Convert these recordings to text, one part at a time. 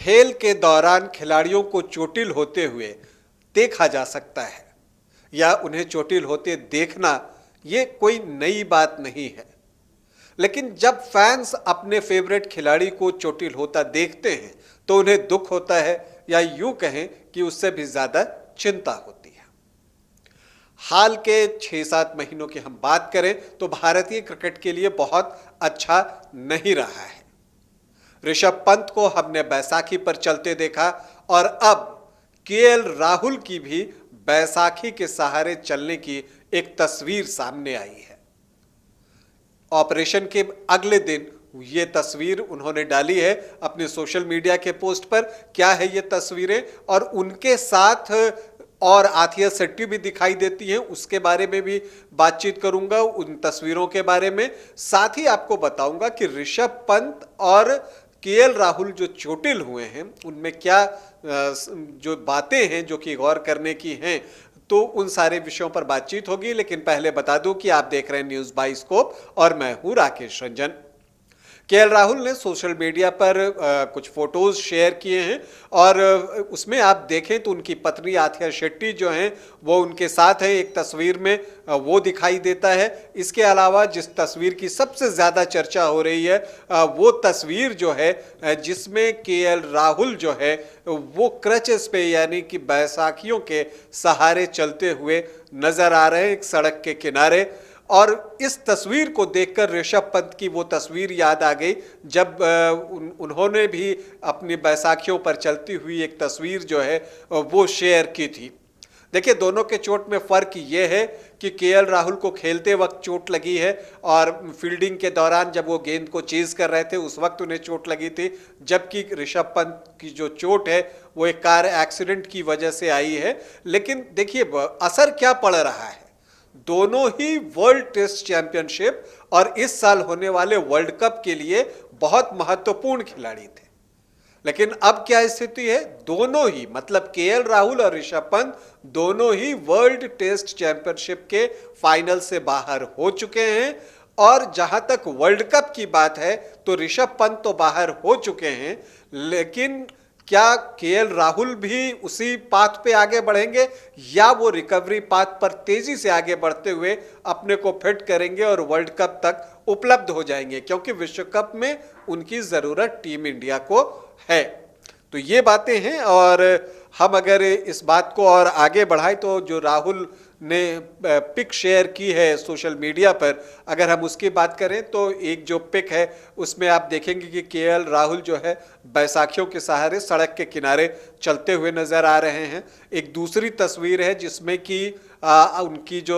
खेल के दौरान खिलाड़ियों को चोटिल होते हुए देखा जा सकता है या उन्हें चोटिल होते देखना ये कोई नई बात नहीं है। लेकिन जब फैंस अपने फेवरेट खिलाड़ी को चोटिल होता देखते हैं तो उन्हें दुख होता है या यूं कहें कि उससे भी ज्यादा चिंता होती है। हाल के 6-7 महीनों की हम बात करें तो भारतीय क्रिकेट के लिए बहुत अच्छा नहीं रहा है। ऋषभ पंत को हमने बैसाखी पर चलते देखा और अब केएल राहुल की भी बैसाखी के सहारे चलने की एक तस्वीर सामने आई है। ऑपरेशन के अगले दिन ये तस्वीर उन्होंने डाली है अपने सोशल मीडिया के पोस्ट पर। क्या है ये तस्वीरें, और उनके साथ और आथिया शेट्टी भी दिखाई देती हैं, उसके बारे में भी बातचीत करूंगा, उन तस्वीरों के बारे में। साथ ही आपको बताऊंगा कि ऋषभ पंत और केएल राहुल जो चोटिल हुए हैं उनमें क्या जो बातें हैं जो कि गौर करने की हैं, तो उन सारे विषयों पर बातचीत होगी। लेकिन पहले बता दूं कि आप देख रहे हैं न्यूज़ बाइस्कोप और मैं हूं राकेश रंजन। केएल राहुल ने सोशल मीडिया पर कुछ फोटोज शेयर किए हैं और उसमें आप देखें तो उनकी पत्नी आथिया शेट्टी जो हैं वो उनके साथ है एक तस्वीर में, वो दिखाई देता है। इसके अलावा जिस तस्वीर की सबसे ज़्यादा चर्चा हो रही है वो तस्वीर जो है जिसमें केएल राहुल जो है वो क्रचेस पे यानी कि बैसाखियों के सहारे चलते हुए नजर आ रहे हैं एक सड़क के किनारे। और इस तस्वीर को देखकर ऋषभ पंत की वो तस्वीर याद आ गई जब उन्होंने भी अपनी बैसाखियों पर चलती हुई एक तस्वीर जो है वो शेयर की थी। देखिए, दोनों के चोट में फ़र्क ये है कि केएल राहुल को खेलते वक्त चोट लगी है और फील्डिंग के दौरान जब वो गेंद को चेज़ कर रहे थे उस वक्त उन्हें चोट लगी थी, जबकि ऋषभ पंत की जो चोट है वो एक कार एक्सीडेंट की वजह से आई है। लेकिन देखिए असर क्या पड़ रहा है, दोनों ही वर्ल्ड टेस्ट चैंपियनशिप और इस साल होने वाले वर्ल्ड कप के लिए बहुत महत्वपूर्ण खिलाड़ी थे। लेकिन अब क्या स्थिति है, दोनों ही मतलब केएल राहुल और ऋषभ पंत दोनों ही वर्ल्ड टेस्ट चैंपियनशिप के फाइनल से बाहर हो चुके हैं। और जहां तक वर्ल्ड कप की बात है तो ऋषभ पंत तो बाहर हो चुके हैं, लेकिन क्या केएल राहुल भी उसी पाथ पे आगे बढ़ेंगे या वो रिकवरी पाथ पर तेजी से आगे बढ़ते हुए अपने को फिट करेंगे और वर्ल्ड कप तक उपलब्ध हो जाएंगे, क्योंकि विश्व कप में उनकी ज़रूरत टीम इंडिया को है। तो ये बातें हैं और हम अगर इस बात को और आगे बढ़ाएं तो जो राहुल ने पिक शेयर की है सोशल मीडिया पर, अगर हम उसकी बात करें तो एक जो पिक है उसमें आप देखेंगे कि केएल राहुल जो है बैसाखियों के सहारे सड़क के किनारे चलते हुए नज़र आ रहे हैं। एक दूसरी तस्वीर है जिसमें कि उनकी जो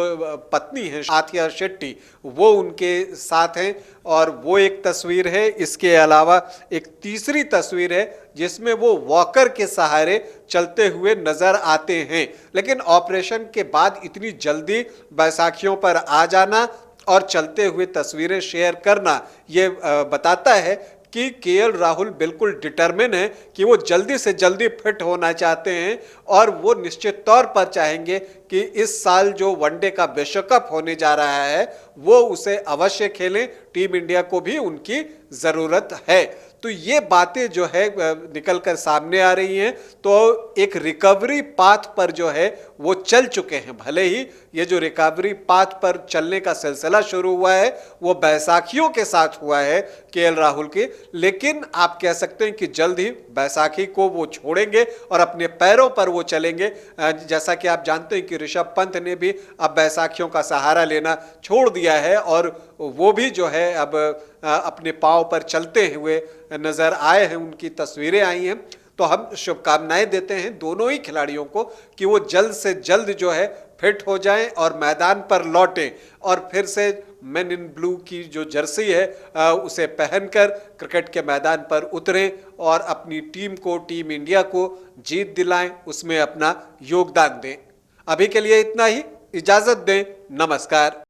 पत्नी है आथिया शेट्टी वो उनके साथ हैं और वो एक तस्वीर है। इसके अलावा एक तीसरी तस्वीर है जिसमें वो वॉकर के सहारे चलते हुए नजर आते हैं। लेकिन ऑपरेशन के बाद इतनी जल्दी बैसाखियों पर आ जाना और चलते हुए तस्वीरें शेयर करना ये बताता है कि केएल राहुल बिल्कुल डिटरमिन है कि वो जल्दी से जल्दी फिट होना चाहते हैं और वो निश्चित तौर पर चाहेंगे कि इस साल जो वनडे का विश्व कप होने जा रहा है वो उसे अवश्य खेलें। टीम इंडिया को भी उनकी ज़रूरत है। तो ये बातें जो है निकल कर सामने आ रही हैं। तो एक रिकवरी पाथ पर जो है वो चल चुके हैं। भले ही ये जो रिकवरी पाथ पर चलने का सिलसिला शुरू हुआ है वो बैसाखियों के साथ हुआ है केएल राहुल के, लेकिन आप कह सकते हैं कि जल्द ही बैसाखी को वो छोड़ेंगे और अपने पैरों पर वो चलेंगे। जैसा कि आप जानते हैं कि ऋषभ पंत ने भी अब बैसाखियों का सहारा लेना छोड़ दिया है और वो भी जो है अब अपने पांव पर चलते हुए नजर आए हैं, उनकी तस्वीरें आई हैं। तो हम शुभकामनाएं देते हैं दोनों ही खिलाड़ियों को कि वो जल्द से जल्द जो है फिट हो जाएं और मैदान पर लौटें और फिर से मेन इन ब्लू की जो जर्सी है उसे पहनकर क्रिकेट के मैदान पर उतरें और अपनी टीम को, टीम इंडिया को जीत दिलाएं, उसमें अपना योगदान दें। अभी के लिए इतना ही, इजाज़त दें, नमस्कार।